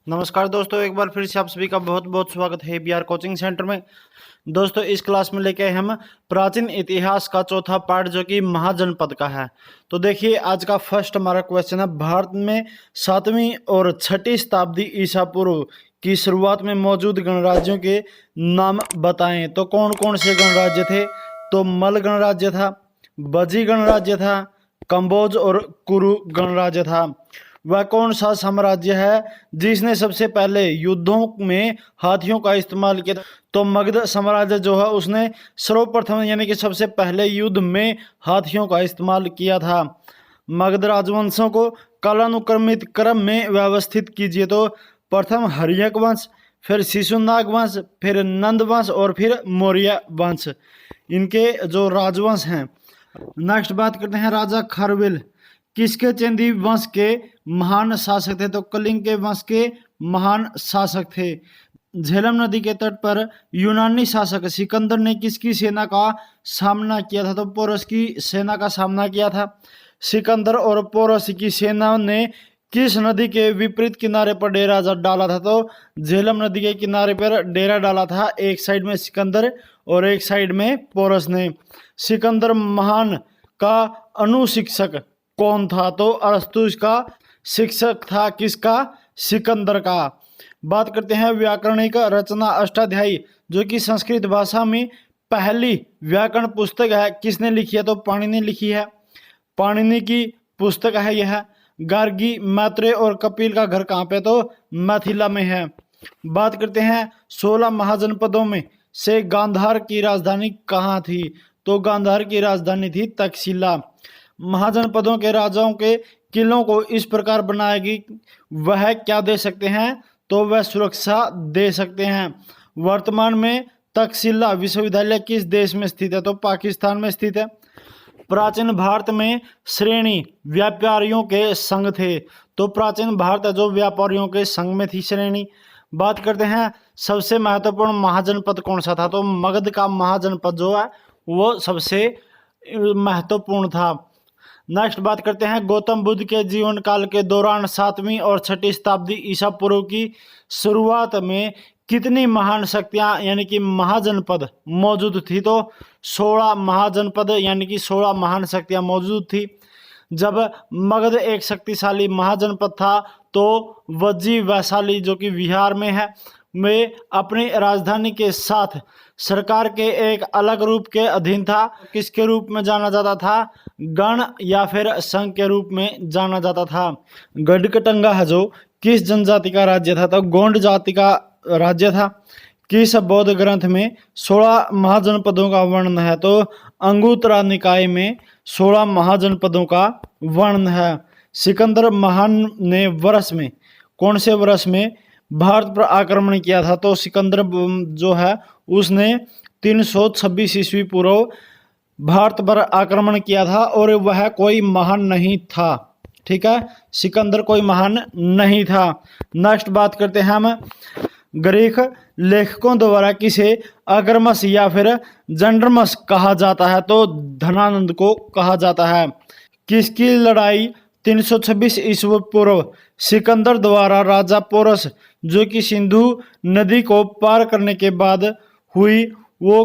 नमस्कार दोस्तों, एक बार फिर से आप सभी का बहुत बहुत स्वागत है बीआर कोचिंग सेंटर में। दोस्तों, इस क्लास में लेके आए हम प्राचीन इतिहास का चौथा पार्ट जो कि महाजनपद का है। तो देखिए, आज का फर्स्ट हमारा क्वेश्चन है, भारत में 7वीं और 6ठी शताब्दी ईसा पूर्व की शुरुआत में मौजूद गणराज्यों के नाम बताएं। तो कौन कौन से गणराज्य थे? तो मल गणराज्य था, बजी गणराज्य था, कंबोज और कुरु गणराज्य था। वह कौन सा साम्राज्य है जिसने सबसे पहले युद्धों में हाथियों का इस्तेमाल किया? तो मगध साम्राज्य जो है उसने सर्वप्रथम यानी कि सबसे पहले युद्ध में हाथियों का इस्तेमाल किया था। मगध राजवंशों को कालानुक्रमित क्रम में व्यवस्थित कीजिए। तो प्रथम हर्यक वंश, फिर शिशुनाग वंश, फिर नंद वंश और फिर मौर्य वंश, इनके जो राजवंश हैं। नेक्स्ट बात करते हैं, राजा खारवेल किसके चंदी वंश के महान शासक थे? तो कलिंग के वंश के महान शासक थे। झेलम नदी के तट पर यूनानी शासक सिकंदर ने किसकी सेना का सामना किया था? तो पोरस की सेना का सामना किया था। सिकंदर और पोरस की सेना ने किस नदी के विपरीत किनारे पर डेरा डाला था? तो झेलम नदी के किनारे पर डेरा डाला था। एक साइड में सिकंदर और एक साइड में पोरस ने। सिकंदर महान का अनुशिक्षक कौन था? तो अरस्तु इसका शिक्षक था। किसका? सिकंदर का। बात करते हैं व्याकरणिक रचना अष्टाध्यायी जो कि संस्कृत भाषा में पहली व्याकरण पुस्तक है, किसने लिखी है? तो पाणिनि ने लिखी है। पाणिनि की पुस्तक है यह। गार्गी, मैत्रेय और कपिल का घर कहाँ पे? तो मिथिला में है। बात करते हैं 16 महाजनपदों में से गांधार की राजधानी कहाँ थी? तो गांधार की राजधानी थी तक्षशिला। महाजनपदों के राजाओं के किलों को इस प्रकार बनाया कि वह क्या दे सकते हैं? तो वह सुरक्षा दे सकते हैं। वर्तमान में तक्षशिला विश्वविद्यालय किस देश में स्थित है? तो पाकिस्तान में स्थित है। प्राचीन भारत में श्रेणी व्यापारियों के संघ थे। तो प्राचीन भारत जो व्यापारियों के संघ में थी श्रेणी। बात करते हैं सबसे महत्वपूर्ण महाजनपद कौन सा था? तो मगध का महाजनपद जो है वो सबसे महत्वपूर्ण था। नेक्स्ट बात करते हैं, गौतम बुद्ध के जीवन काल के दौरान 7वीं और 6ठी शताब्दी ईसा पूर्व की शुरुआत में कितनी महान शक्तियां यानी कि महाजनपद मौजूद थी? तो 16 महाजनपद यानी कि 16 महान शक्तियां मौजूद थी। जब मगध एक शक्तिशाली महाजनपद था तो वज्जी वैशाली जो कि बिहार में है में अपनी राजधानी के साथ सरकार के एक अलग रूप के अधीन था। किसके रूप में जाना जाता था? गण या फिर संघ के रूप में जाना जाता था। गढ़कटंगा है जो किस जनजाति का राज्य था? तो गोंड जाति का राज्य था। किस बौद्ध ग्रंथ में 16 महाजनपदों का वर्णन है? तो अंगुत्तरा निकाय में 16 महाजनपदों का वर्णन है। सिकंदर महान ने वर्ष में कौन से वर्ष में भारत पर आक्रमण किया था? तो सिकंदर जो है उसने 326 ईस्वी पूर्व भारत पर आक्रमण किया था और वह कोई महान नहीं था। ठीक है, सिकंदर कोई महान नहीं था। नेक्स्ट बात करते हैं हम, ग्रीक लेखकों द्वारा किसे अग्रमस या फिर जंड्रमस कहा जाता है? तो धनानंद को कहा जाता है। किसकी लड़ाई 326 ईस्वी पूर्व सिकंदर द्वारा राजा पोरस जो कि सिंधु नदी को पार करने के बाद हुई, वो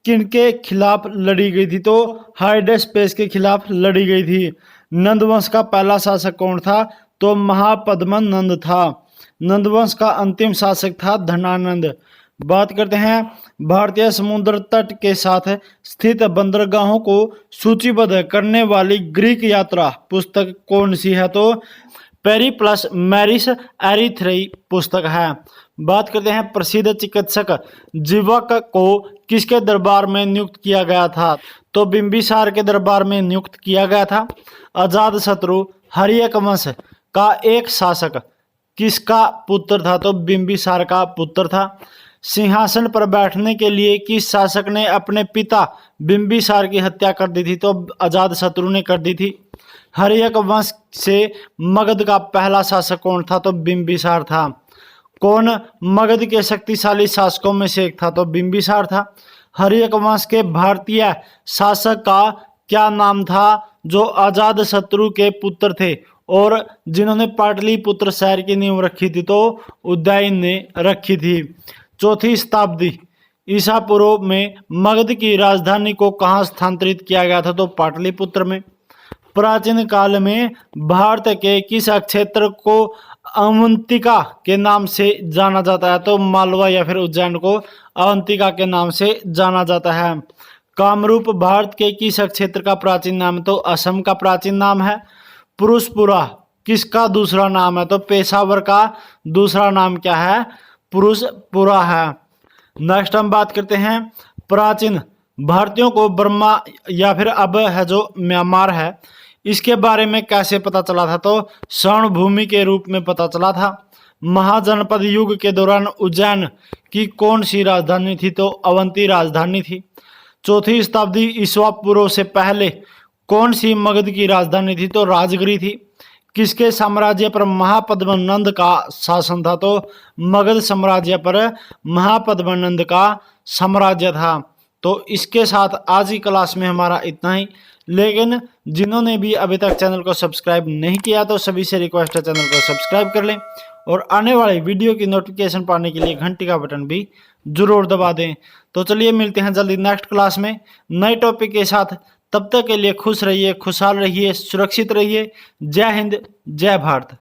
किनके खिलाफ लड़ी गई थी? तो हाइडेस्पेस के खिलाफ लड़ी गई थी। नंदवंश का पहला शासक कौन था? तो महापद्मन नंद था। नंदवंश का अंतिम शासक था धनानंद। बात करते हैं भारतीय समुद्र तट के साथ स्थित बंदरगाहों को सूचीबद्ध करने वाली ग्रीक यात्रा पुस्तक कौन सी है? तो पेरिप्लस मैरिस एरिथ्रेई पुस्तक है। बात करते हैं प्रसिद्ध चिकित्सक जीवक को किसके दरबार में नियुक्त किया गया था? तो बिंबिसार के दरबार में नियुक्त किया गया था। अजातशत्रु हर्यक वंश का एक शासक किसका पुत्र था? तो बिंबिसार का पुत्र था। सिंहासन पर बैठने के लिए किस शासक ने अपने पिता बिंबिसार की हत्या कर दी थी? तो अजातशत्रु ने कर दी थी। हर्यक वंश से मगध का पहला शासक कौन था? तो बिंबिसार था। कौन मगध के शक्तिशाली शासकों में से एक था? तो बिंबिसार था। हर्यक वंश के भारतीय शासक का क्या नाम था जो अजातशत्रु के पुत्र थे और जिन्होंने पाटलिपुत्र शहर की नींव रखी थी तो उदयन ने रखी थी। चौथी शताब्दी ईसा पूर्व में मगध की राजधानी को कहाँ स्थानांतरित किया गया था तो पाटलिपुत्र में। प्राचीन काल में भारत के किस क्षेत्र को अवंतिका के नाम से जाना जाता है तो मालवा या फिर उज्जैन को अवंतिका के नाम से जाना जाता है। कामरूप भारत के किस क्षेत्र का प्राचीन नाम है तो असम का प्राचीन नाम है। पुरुषपुरा किसका दूसरा नाम है तो पेशावर का दूसरा नाम क्या है, पुरुषपुरा है। नेक्स्ट हम बात करते हैं प्राचीन भारतीयों को बर्मा या फिर अब है जो म्यांमार है इसके बारे में कैसे पता चला था तो स्वर्ण भूमि के रूप में पता चला था। महाजनपद युग के दौरान उज्जैन की कौन सी राजधानी थी तो अवंती राजधानी थी। चौथी शताब्दी ईसा पूर्व से पहले कौन सी मगध की राजधानी थी तो राजगिरी थी। किसके साम्राज्य पर महापद्मनंद का शासन था तो मगध साम्राज्य पर महापद्मनंद का साम्राज्य था। तो इसके साथ आज की क्लास में हमारा इतना ही, लेकिन जिन्होंने भी अभी तक चैनल को सब्सक्राइब नहीं किया तो सभी से रिक्वेस्ट है चैनल को सब्सक्राइब कर लें और आने वाली वीडियो की नोटिफिकेशन पाने के लिए घंटी का बटन भी जरूर दबा दें। तो चलिए मिलते हैं जल्दी नेक्स्ट क्लास में नए टॉपिक के साथ। तब तक के लिए खुश रहिए, खुशहाल रहिए, सुरक्षित रहिए। जय हिंद, जय भारत।